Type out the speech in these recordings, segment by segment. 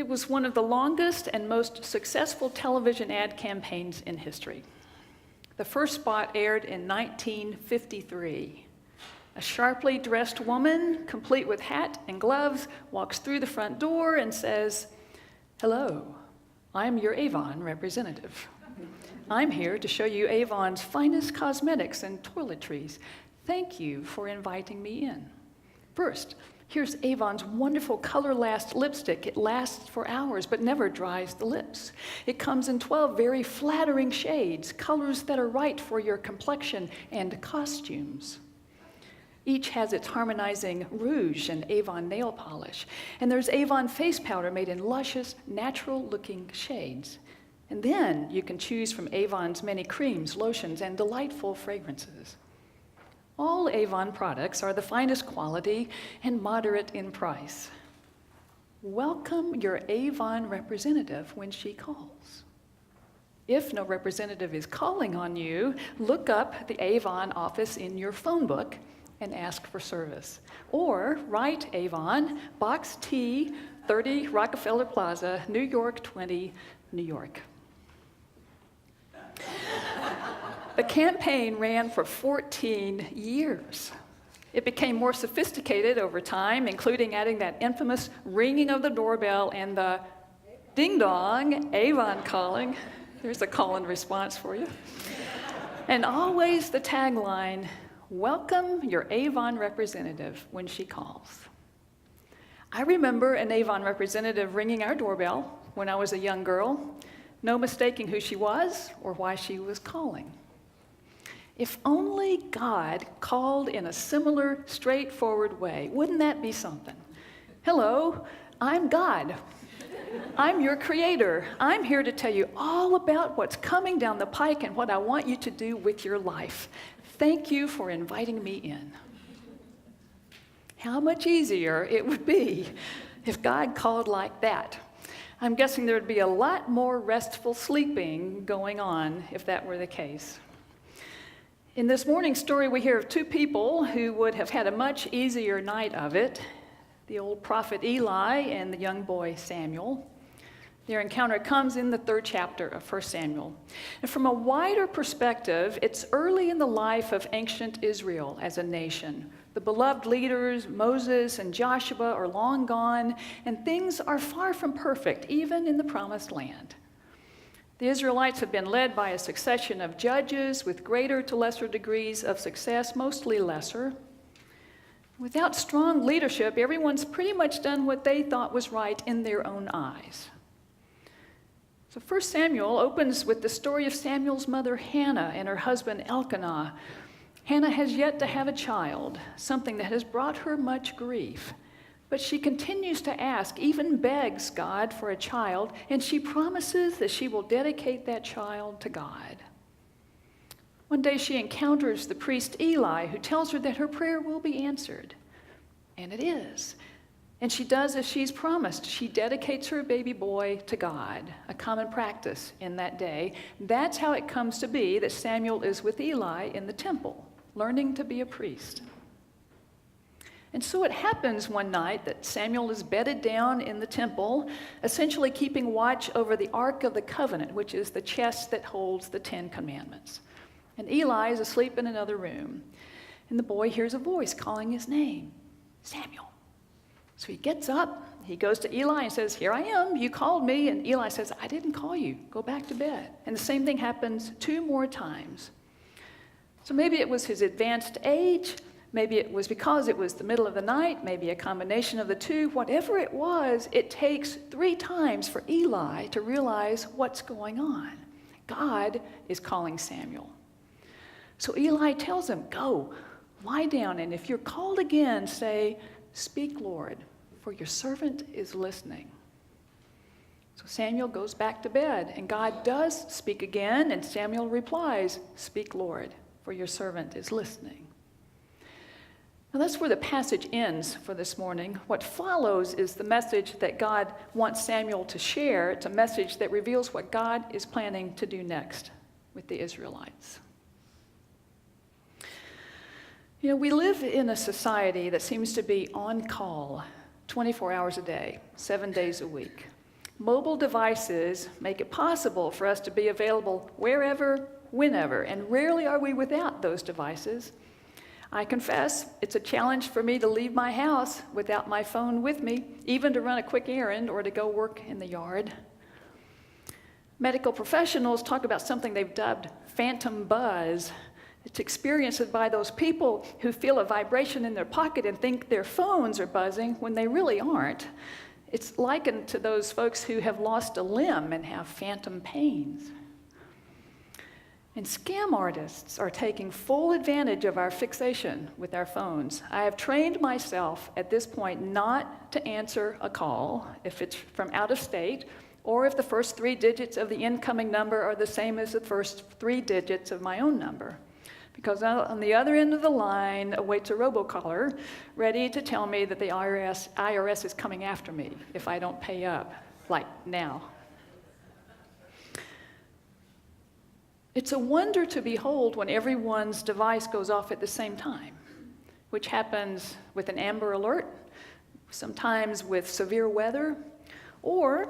It was one of the longest and most successful television ad campaigns in history. The first spot aired in 1953. A sharply dressed woman, complete with hat and gloves, walks through the front door and says, "Hello, I'm your Avon representative. I'm here to show you Avon's finest cosmetics and toiletries. Thank you for inviting me in. First, here's Avon's wonderful Color Last lipstick. It lasts for hours but never dries the lips. It comes in 12 very flattering shades, colors that are right for your complexion and costumes. Each has its harmonizing rouge and Avon nail polish. And there's Avon face powder made in luscious, natural-looking shades. And then you can choose from Avon's many creams, lotions, and delightful fragrances. All Avon products are the finest quality and moderate in price. Welcome your Avon representative when she calls. If no representative is calling on you, look up the Avon office in your phone book and ask for service. Or write Avon, Box T, 30 Rockefeller Plaza, New York 20, New York. The campaign ran for 14 years. It became more sophisticated over time, including adding that infamous ringing of the doorbell and the ding-dong, Avon calling. There's a call and response for you. And always the tagline, welcome your Avon representative when she calls. I remember an Avon representative ringing our doorbell when I was a young girl, no mistaking who she was or why she was calling. If only God called in a similar, straightforward way, wouldn't that be something? Hello, I'm God. I'm your creator. I'm here to tell you all about what's coming down the pike and what I want you to do with your life. Thank you for inviting me in. How much easier it would be if God called like that. I'm guessing there would be a lot more restful sleeping going on if that were the case. In this morning's story, we hear of two people who would have had a much easier night of it, the old prophet Eli and the young boy Samuel. Their encounter comes in the 3rd chapter of 1 Samuel. And from a wider perspective, it's early in the life of ancient Israel as a nation. The beloved leaders, Moses and Joshua, are long gone, and things are far from perfect, even in the Promised Land. The Israelites have been led by a succession of judges with greater to lesser degrees of success, mostly lesser. Without strong leadership, everyone's pretty much done what they thought was right in their own eyes. So 1 Samuel opens with the story of Samuel's mother Hannah and her husband Elkanah. Hannah has yet to have a child, something that has brought her much grief. But she continues to ask, even begs God for a child, and she promises that she will dedicate that child to God. One day she encounters the priest Eli, who tells her that her prayer will be answered. And it is. And she does as she's promised. She dedicates her baby boy to God, a common practice in that day. That's how it comes to be that Samuel is with Eli in the temple, learning to be a priest. And so it happens one night that Samuel is bedded down in the temple, essentially keeping watch over the Ark of the Covenant, which is the chest that holds the 10 Commandments. And Eli is asleep in another room. And the boy hears a voice calling his name, Samuel. So he gets up, he goes to Eli and says, "Here I am, you called me." And Eli says, "I didn't call you, go back to bed." And the same thing happens 2 more times. So maybe it was his advanced age, maybe it was because it was the middle of the night, maybe a combination of the two. Whatever it was, it takes 3 times for Eli to realize what's going on. God is calling Samuel. So Eli tells him, "Go, lie down, and if you're called again, say, 'Speak, Lord, for your servant is listening.'" So Samuel goes back to bed, and God does speak again, and Samuel replies, "Speak, Lord, for your servant is listening." Now that's where the passage ends for this morning. What follows is the message that God wants Samuel to share. It's a message that reveals what God is planning to do next with the Israelites. You know, we live in a society that seems to be on call 24 hours a day, 7 days a week. Mobile devices make it possible for us to be available wherever, whenever, and rarely are we without those devices. I confess, it's a challenge for me to leave my house without my phone with me, even to run a quick errand or to go work in the yard. Medical professionals talk about something they've dubbed phantom buzz. It's experienced by those people who feel a vibration in their pocket and think their phones are buzzing when they really aren't. It's likened to those folks who have lost a limb and have phantom pains. And scam artists are taking full advantage of our fixation with our phones. I have trained myself at this point not to answer a call if it's from out of state, or if the first 3 digits of the incoming number are the same as the first 3 digits of my own number. Because on the other end of the line awaits a robocaller ready to tell me that the IRS is coming after me if I don't pay up, like now. It's a wonder to behold when everyone's device goes off at the same time, which happens with an Amber Alert, sometimes with severe weather, or,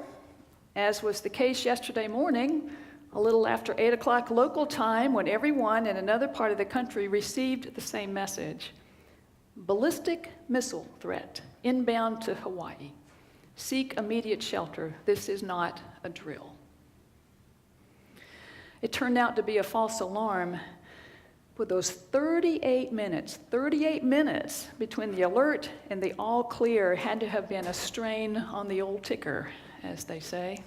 as was the case yesterday morning, a little after 8 o'clock local time when everyone in another part of the country received the same message. Ballistic missile threat inbound to Hawaii. Seek immediate shelter. This is not a drill. It turned out to be a false alarm. With those 38 minutes between the alert and the all clear had to have been a strain on the old ticker, as they say.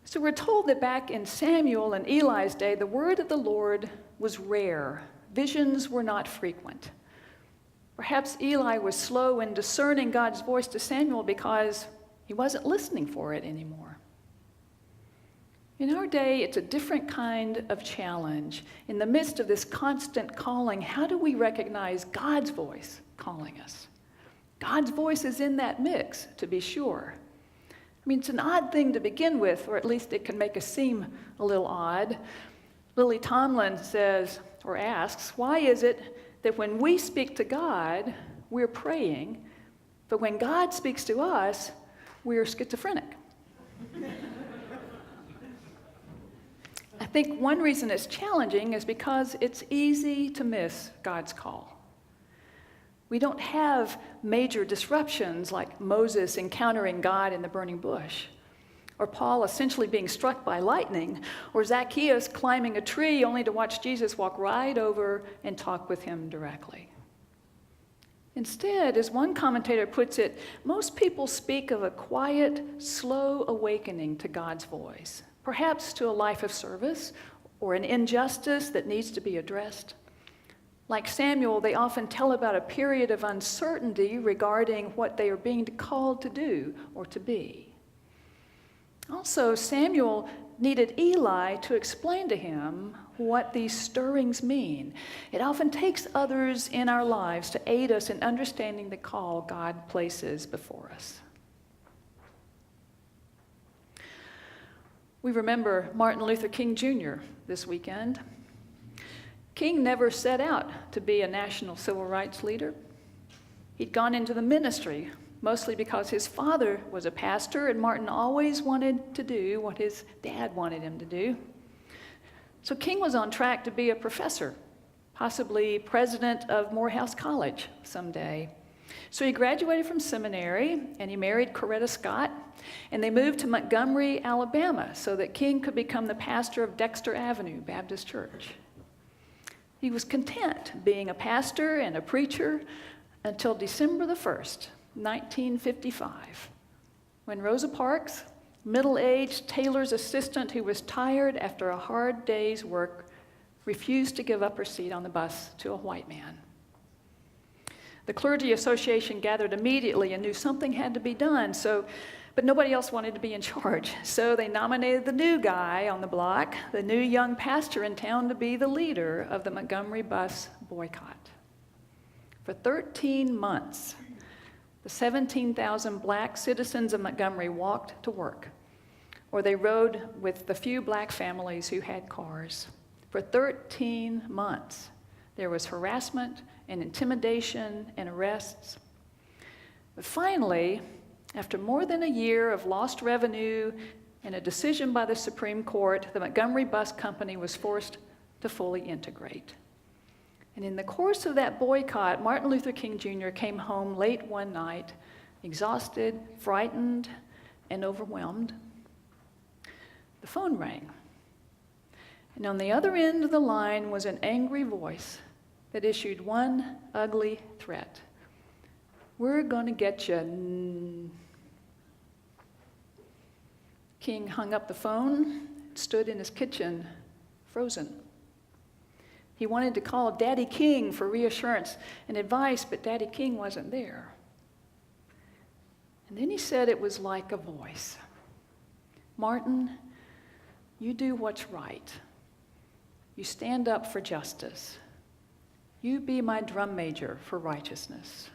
So we're told that back in Samuel and Eli's day, the word of the Lord was rare. Visions were not frequent. Perhaps Eli was slow in discerning God's voice to Samuel because he wasn't listening for it anymore. In our day, it's a different kind of challenge. In the midst of this constant calling, how do we recognize God's voice calling us? God's voice is in that mix, to be sure. I mean, it's an odd thing to begin with, or at least it can make us seem a little odd. Lily Tomlin says, or asks, why is it that when we speak to God, we're praying, but when God speaks to us, we're schizophrenic? I think one reason it's challenging is because it's easy to miss God's call. We don't have major disruptions like Moses encountering God in the burning bush, or Paul essentially being struck by lightning, or Zacchaeus climbing a tree only to watch Jesus walk right over and talk with him directly. Instead, as one commentator puts it, most people speak of a quiet, slow awakening to God's voice, perhaps to a life of service or an injustice that needs to be addressed. Like Samuel, they often tell about a period of uncertainty regarding what they are being called to do or to be. Also, Samuel needed Eli to explain to him what these stirrings mean. It often takes others in our lives to aid us in understanding the call God places before us. We remember Martin Luther King Jr. this weekend. King never set out to be a national civil rights leader. He'd gone into the ministry, mostly because his father was a pastor, and Martin always wanted to do what his dad wanted him to do. So King was on track to be a professor, possibly president of Morehouse College someday. So he graduated from seminary, and he married Coretta Scott, and they moved to Montgomery, Alabama, so that King could become the pastor of Dexter Avenue Baptist Church. He was content being a pastor and a preacher until December the 1st, 1955, when Rosa Parks, middle-aged Taylor's assistant who was tired after a hard day's work, refused to give up her seat on the bus to a white man. The Clergy Association gathered immediately and knew something had to be done, but nobody else wanted to be in charge. So they nominated the new guy on the block, the new young pastor in town, to be the leader of the Montgomery bus boycott. For 13 months, the 17,000 black citizens of Montgomery walked to work, or they rode with the few black families who had cars. For 13 months, there was harassment and intimidation and arrests. But finally, After more than a year of lost revenue and a decision by the Supreme Court, the Montgomery Bus Company was forced to fully integrate. And in the course of that boycott, Martin Luther King Jr. came home late one night, exhausted, frightened, and overwhelmed. The phone rang. And on the other end of the line was an angry voice that issued one ugly threat. We're going to get you. King hung up the phone, stood in his kitchen, frozen. He wanted to call Daddy King for reassurance and advice, but Daddy King wasn't there. And then he said it was like a voice. Martin, you do what's right. You stand up for justice. You be my drum major for righteousness.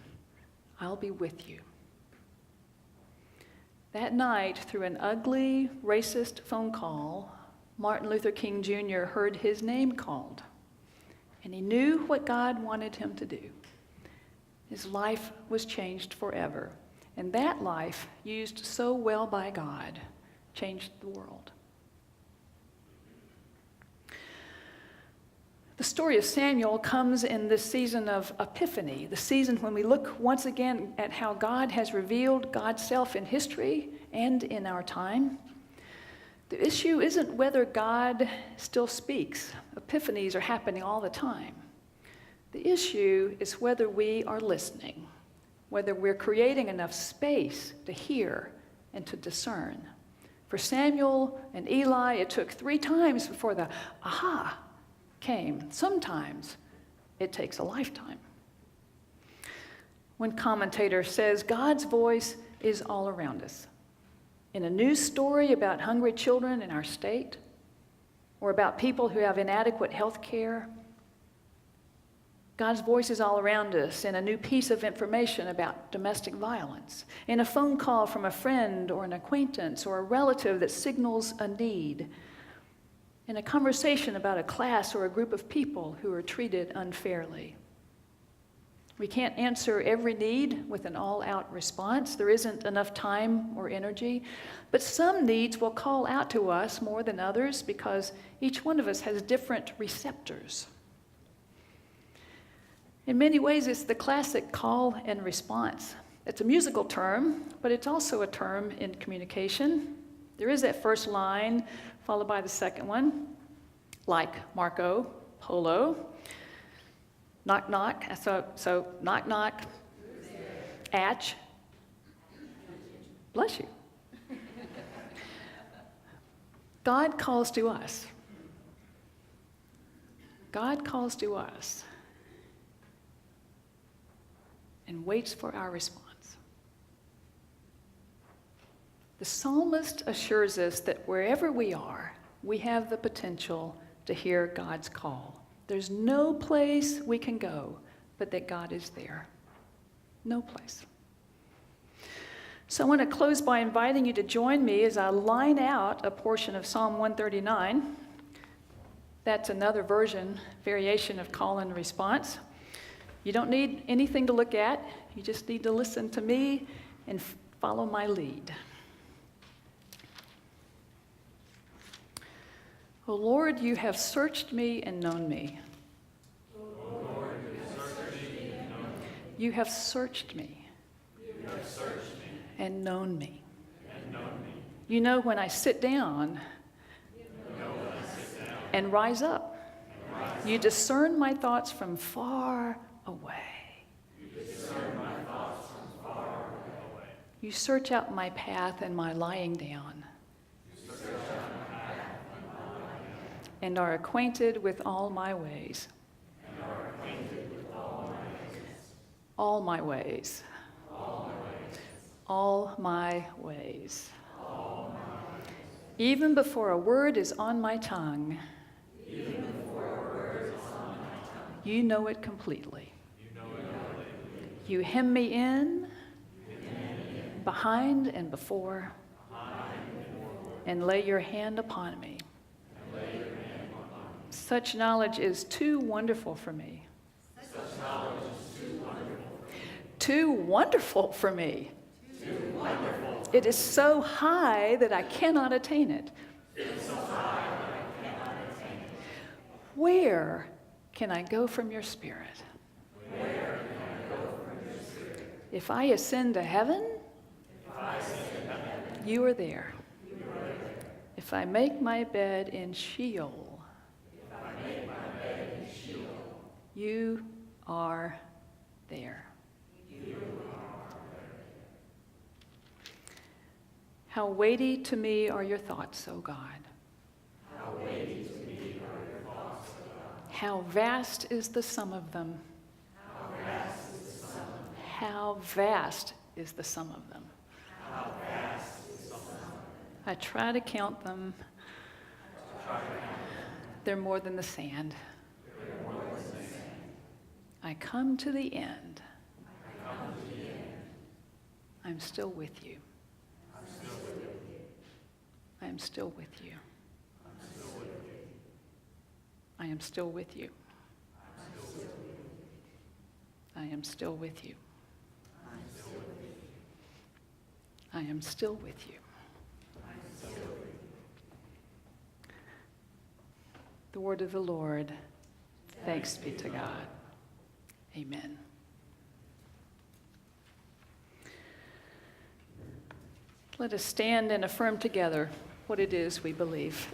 I'll be with you. That night, through an ugly, racist phone call, Martin Luther King Jr. heard his name called, and he knew what God wanted him to do. His life was changed forever, and that life, used so well by God, changed the world. The story of Samuel comes in this season of Epiphany, the season when we look once again at how God has revealed God's self in history and in our time. The issue isn't whether God still speaks. Epiphanies are happening all the time. The issue is whether we are listening, whether we're creating enough space to hear and to discern. For Samuel and Eli, it took 3 times before the aha came. Sometimes it takes a lifetime. One commentator says God's voice is all around us. In a news story about hungry children in our state, or about people who have inadequate health care, God's voice is all around us in a new piece of information about domestic violence, in a phone call from a friend or an acquaintance or a relative that signals a need, in a conversation about a class or a group of people who are treated unfairly. We can't answer every need with an all-out response. There isn't enough time or energy. But some needs will call out to us more than others because each one of us has different receptors. In many ways, it's the classic call and response. It's a musical term, but it's also a term in communication. There is that first line, followed by the second one, like Marco Polo. Knock, knock. So knock, knock. Atch. Bless you. God calls to us. God calls to us and waits for our response. The psalmist assures us that wherever we are, we have the potential to hear God's call. There's no place we can go but that God is there. No place. So I want to close by inviting you to join me as I line out a portion of Psalm 139. That's another variation of call and response. You don't need anything to look at. You just need to listen to me and follow my lead. O Lord, you have searched me and known me. You have searched me and known me. You know when I sit down and rise up. You discern my thoughts from far away. You search out my path and my lying down. And are acquainted with all my ways. All my ways. All my ways. Even before a word is on my tongue, you know it completely. You hem me in, behind and before, and lay your hand upon me. Such knowledge is too wonderful for me. Too wonderful for me. It is so high that I cannot attain it. Where can I go from your Spirit? If I ascend to heaven, you are there. If I make my bed in Sheol, you are there. How weighty to me are your thoughts, O God. How vast is the sum of them. How vast is the sum of them. I try to count them. They're more than the sand. I come to the end. I'm still with you. I am still with you. I am still with you. I am still with you. I am still with you. The word of the Lord. Thanks be to God. Amen. Let us stand and affirm together what it is we believe.